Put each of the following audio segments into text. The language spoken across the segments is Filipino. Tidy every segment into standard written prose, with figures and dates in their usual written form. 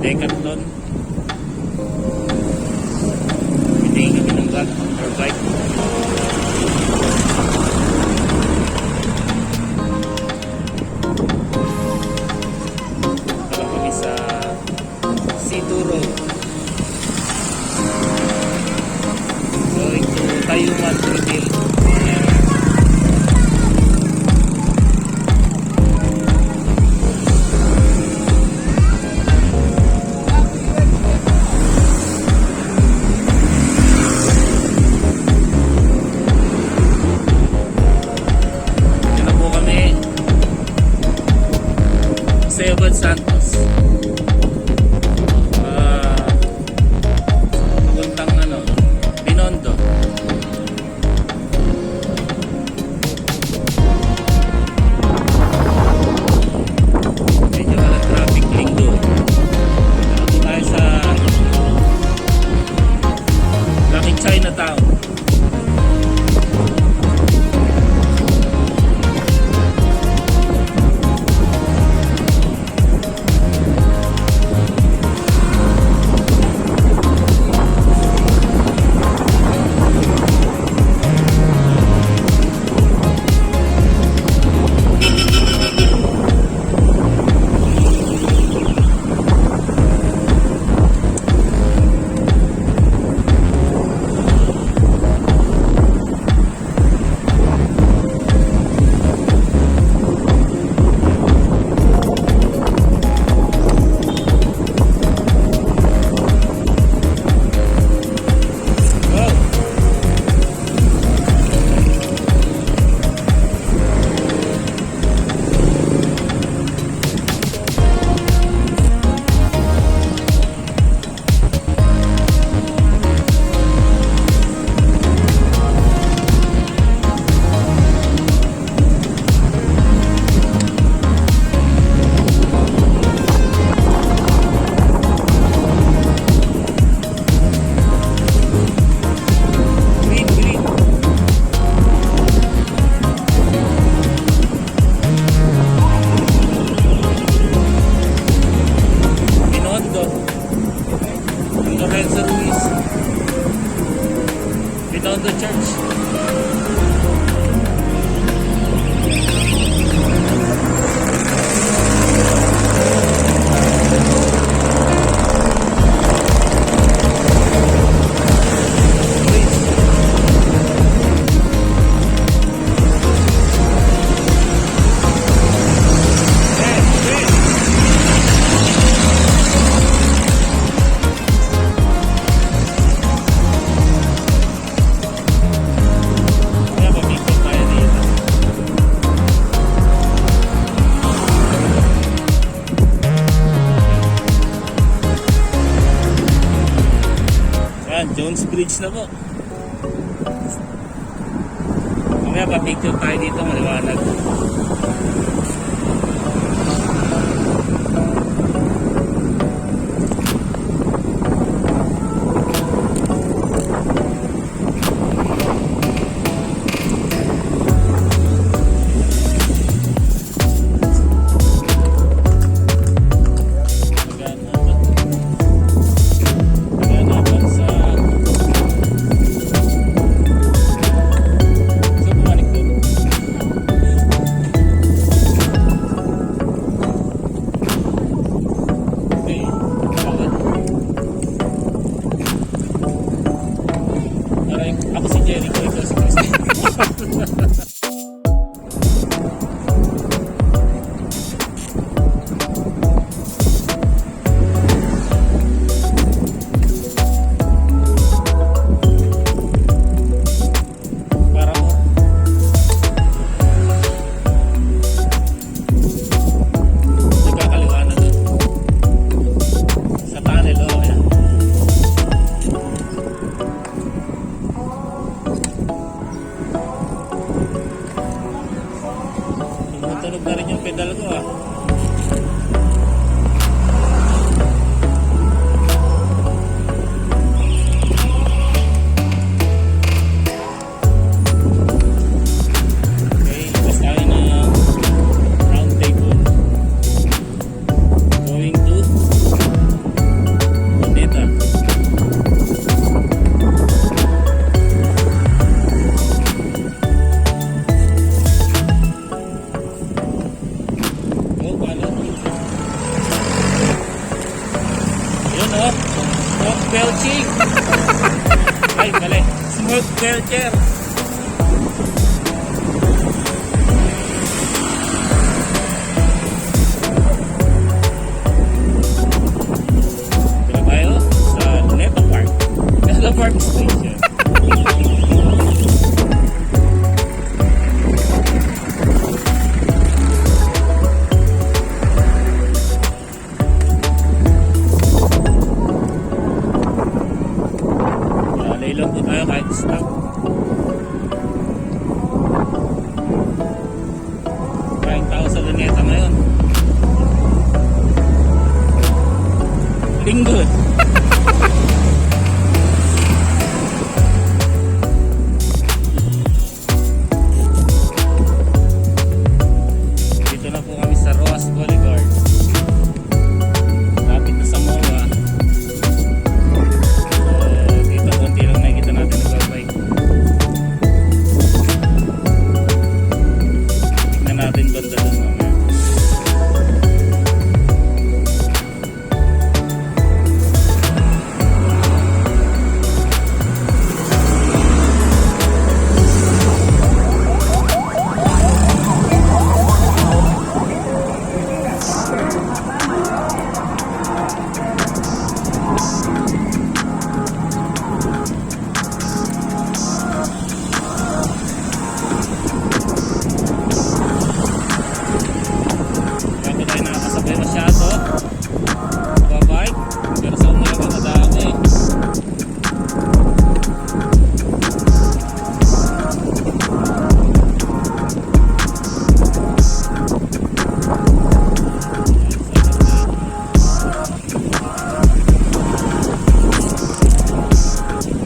Decathlon. Pitingin kami ng bag or bike. Alam kami sa C2 Road. Going to Tayuman, Brazil. Santos. Puntang Binondo. Medyo walang traffic linggo. Dito tayo sa laking Chinatown. Binondo Church. Jones Bridge na po. Mamaya pa-picture tayo dito, maliwanag. Tumutunog na rin yung pedal ko ah. Okay, labas tayo ng round table. Going to Milk Belcher. Dito tayo sa Luneta Park. Luneta Park Station. Lalay lang po tayo kahit stop. Kain tao sa Luneta ngayon. Linggo. Dito na po kami sa Roas Boulevard. Lapit na sa MOA. Dito konti lang nakikita natin nagbabike. Tignan natin banda doon mamaya. Bago tayo nakakasabay masyado babike, pero sa umaga madami.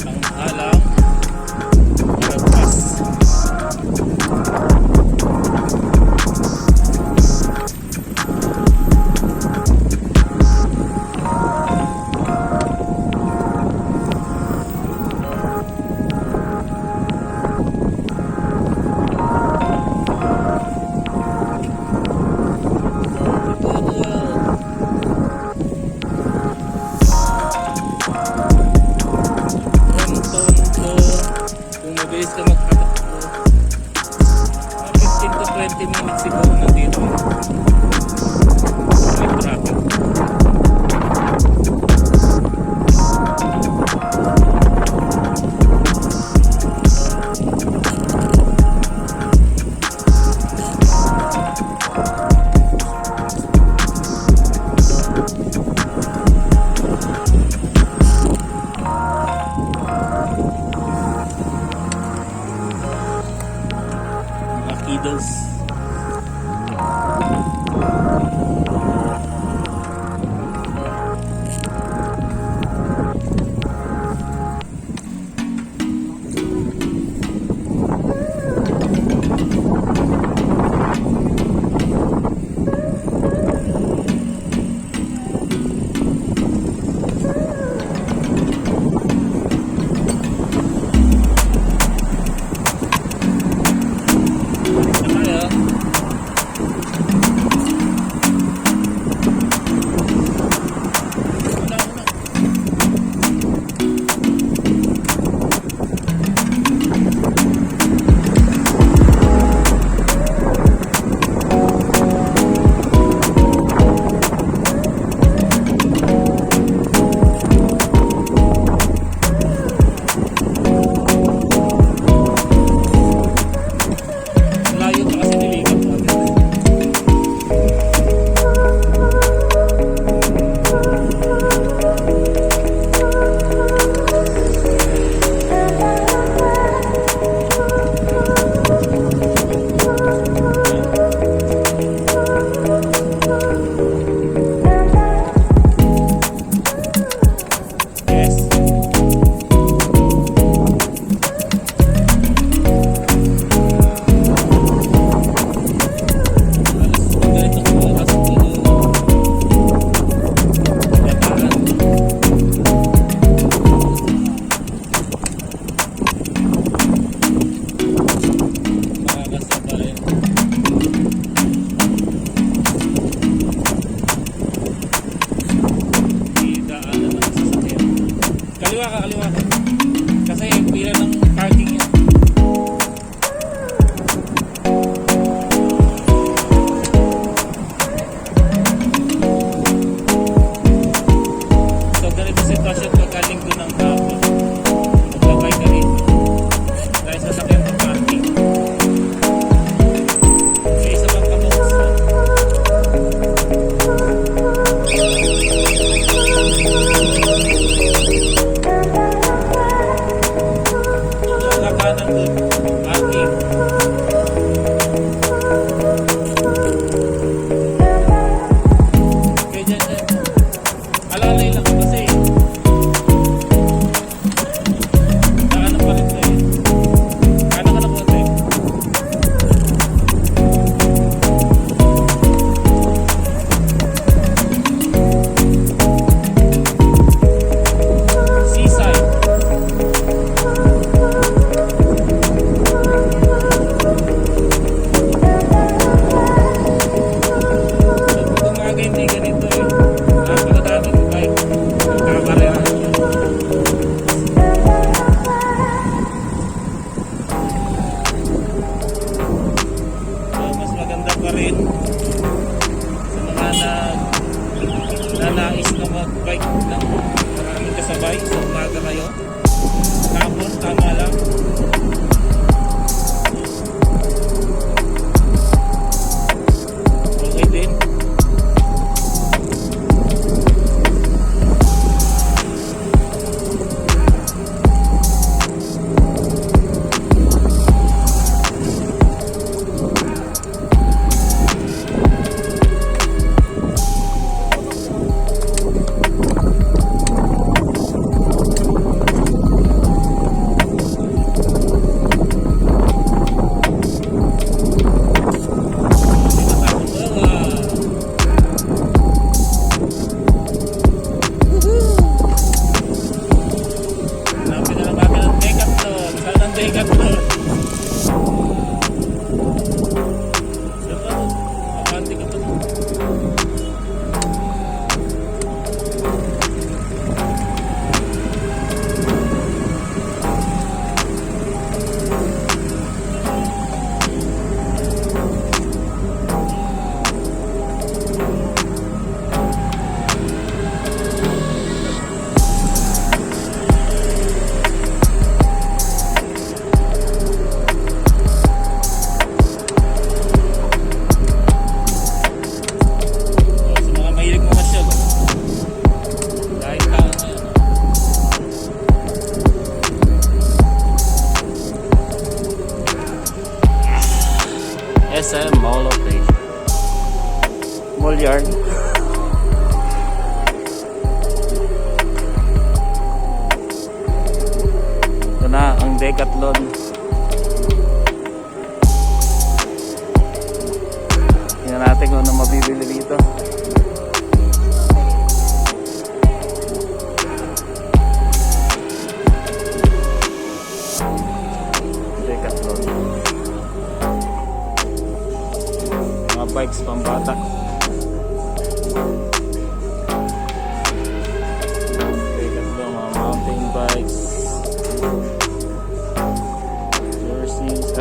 Ang halang Carabas. Kung mabilis ka magpatakbo, 15 to 20 minutes siguro nandito. May traffic. Mga kiddos. Tayo. kakanan doon. Parking. Okay, dyan. Alalay lang kasi. Kanan pa rin tayo. Kanan ka na po tayo. Seaside. Umaga hindi ganito eh. Napakadaming bike. Nagkakarehan siya. So, mas maganda pa rin sa mga nanais na mag-bike ng maraming kasabay sa umaga kayo. Hapon, tama lang. Okay din. Hanapin na lang kami ng Decathlon. Saan ang Decathlon? Diba? Abante ka pa doon. Sa mga mahilig mo masyal, kahit taon na yun. SM Mall Location. Mall Yard. Ito na ang Decathlon. Tingnan natin kung ano mabibili dito. Decathlon. Mga bikes pambata. Decathlon, mga mountain bikes. Jerseys,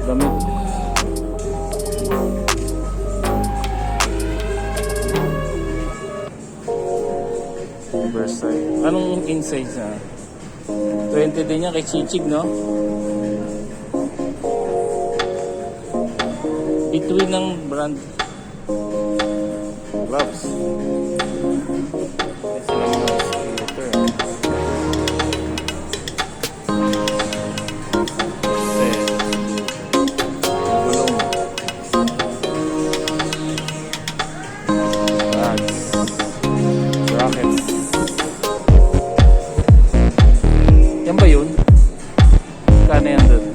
damit. Oversize. Anong inside na? 20 din yan kay Chichig, no? Between ng brand. Gloves. Ito lang yung scooter. Gulong. Bags. Brackets. Yan ba yun? Kano yan doon?